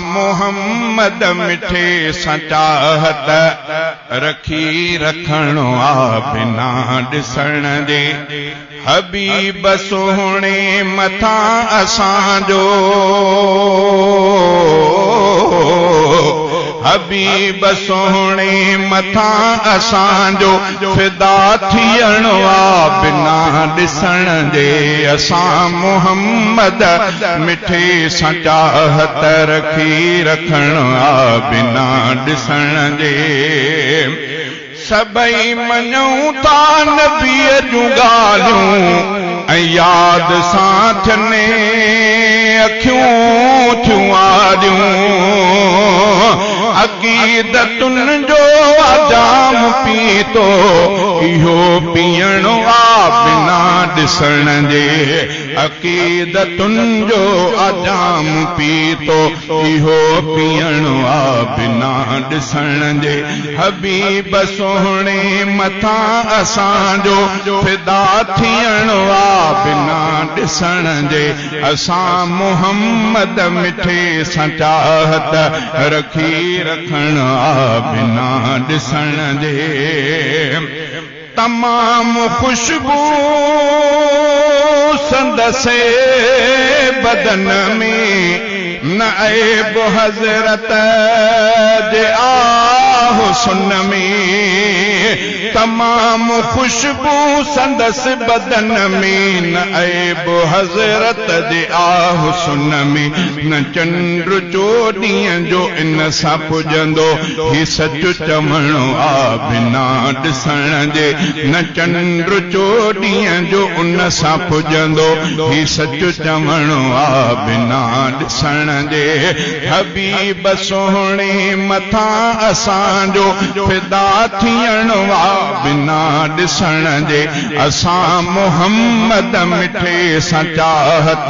मोहम्मद मिठे सां चाहत रखी रखणो आ बिना ॾिसण जे। हबीब सोहणे मथां असांजो, हबीब सोहणे मथां असांजो फिदा थियणो आ बिना ॾिसण जे। असां मोहम्मद मिठे सां चाहत रखी रखणो आ बिना ॾिसण जे। सभई मञूं था नबीअ जूं ॻाल्हियूं ऐं यादि सां थियनि अखियूं थियूं आरियूं। अक़ीदतुनि जो जाम पीतो इहो पीअणो आ बिना ॾिसण जे। अक़ीदतुनि जो जाम पीतो इहो पीअणो आ बिना ॾिसण जे। हबीब सोहणे मथां असांजो फिदा थियणो आ बिना ॾिसण जे। असां मोहम्मद मिठे सां चाहत रखी रखण आ बिना ॾिसण जे। तमामु खुशबू संदसे बदन में न ऐब हज़रत जे आ हुस्न में। तमामु खुशबू संदस बदन में न ऐब हज़रत जे आ हुस्न में। न चंद्र चोॾींहं जो इन सां पुॼंदो ही सच चवणो आ बिना ॾिसण जे। न चंद्र चोॾींहं जो उन सां पुॼंदो ही सच चवणो आ बिना ॾिसण जे। हबीब सोहणे मथां असांजो फिदा थियणो आ बिना ॾिसण जे। असां मोहम्मद मिठे सां चाहत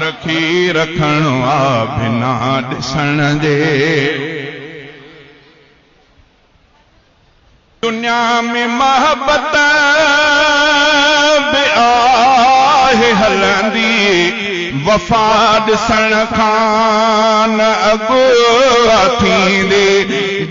रखी रखणो आ बिना ॾिसण जे। दुनिया में मोहब्बत बि आहे हलंदी, वफ़ा ॾिसण खां न अॻु थींदी।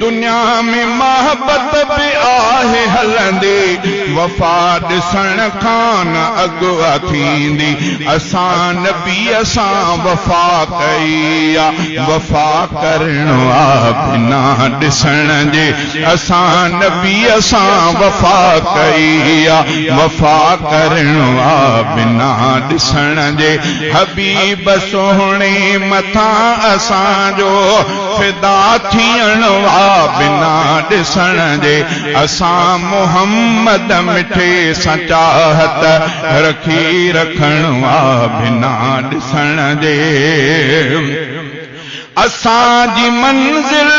दुनिया में मोहब्बत बि आहे हलंदी, वफ़ा ॾिसण खां न अॻु थींदी। असां नबीअ सां वफ़ा कई आ, वफ़ा करणो आ बिना ॾिसण जे। असां नबीअ सां वफ़ा कई आ, वफ़ा करणो आ बिना ॾिसण जे। हबीब सोहणे मथां असांजो फिदा थियणो आ बिना ॾिसण जे। असां मोहम्मद मिठे सां चाहत रखी रखणो आ बिना ॾिसण जे। असांजी मंज़िल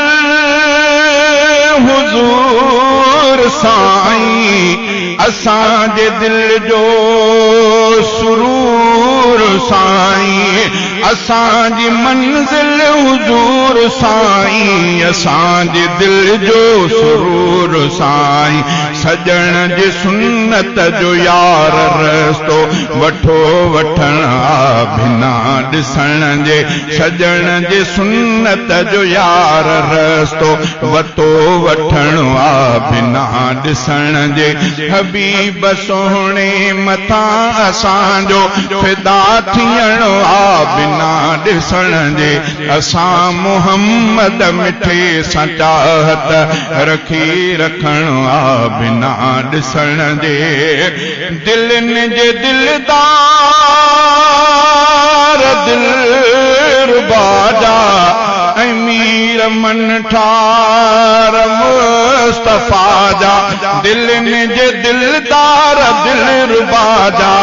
हुज़ूर साईं, असांजे दिल जो सुरूर साईं। असांजी मंज़िल हुज़ूर साईं, असांजे दिल जो सुरूर साईं। सजण जी सुन्नत जो यार रस्तो वठो वठण आ बिना ॾिसण जे। सजण जी सुन्नत जो यार रस्तो वठो वठण आ बिना ॾिसण जे। हबीब सोहणे मथां असांजो फिदा थियणो आ बिना ॾिसण जे। असां मोहम्मद मिठे सां चाहत रखी रखणो आ बिना ॾिसण जे। दिलनि जे दिलदार दिलरुबा जा ऐं मीर मन ठार मुस्तफ़ा जा। दिलनि जे दिलदार दिलरुबा जा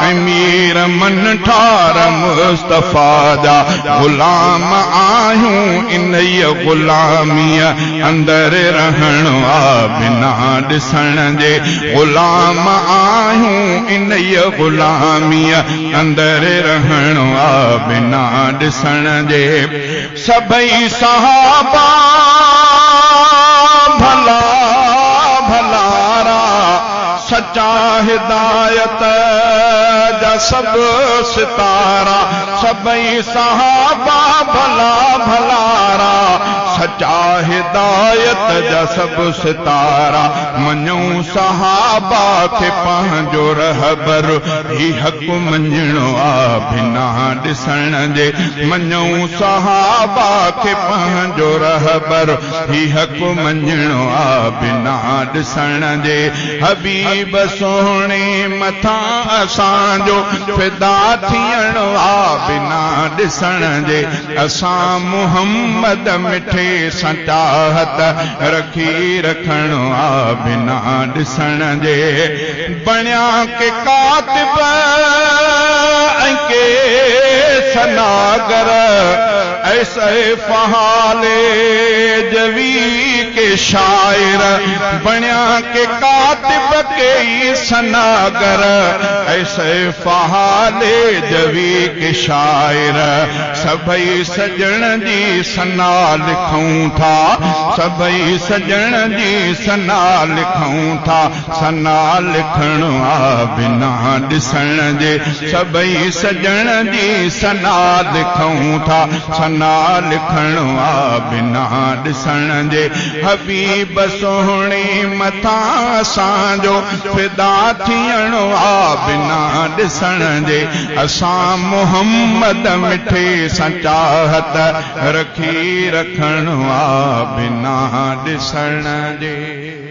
ऐं मीर मन ठार मुस्तफ़ा जा। ग़ुलाम आहियूं इन ग़ुलामीअ अंदर रहणो आ बिना ॾिसण जे। ग़ुलाम आहियूं इन ग़ुलामीअ अंदर रहणो आ बिना ॾिसण जे। सभई सहाबा भला भलारा, सच्चा हिदायत जा सब सितारा। सभई सहाबा भला भला सच्चा हिदायत जा सब सितारा मञूं सहाबा के पंहिंजो रहबर ही हक़ मञणो आ बिना ॾिसण जे मञूं सहाबा के पंहिंजो रहबर ही हक़ मञणो आ बिना ॾिसण जे हबीब सोहणे मथां असांजो फिदा थियणो आ बिना ॾिसण जे असां मुहम्मद मिठे सां चाहत रखी रखणो आ बिना ॾिसण जे बणिया के कातिब ऐं के सनागर ऐसे फहाले जवी के शायर बणिया के कातिब के सनागर ऐसे फहाले जवी के शायर सभई सजण जी सना लिखूं था सभई सजण जी सना लिखूं था सना लिखणो आ बिना ॾिसण जे सभई सजण जी सना लिखूं था सना लिखणो आ बिना ॾिसण जे हबीब सोहणे मथां असांजो फिदा थियणो आ बिना ॾिसण जे असां मुहम्मद मिठे सां चाहत रखी रखणो आ बिना ॾिसण जे।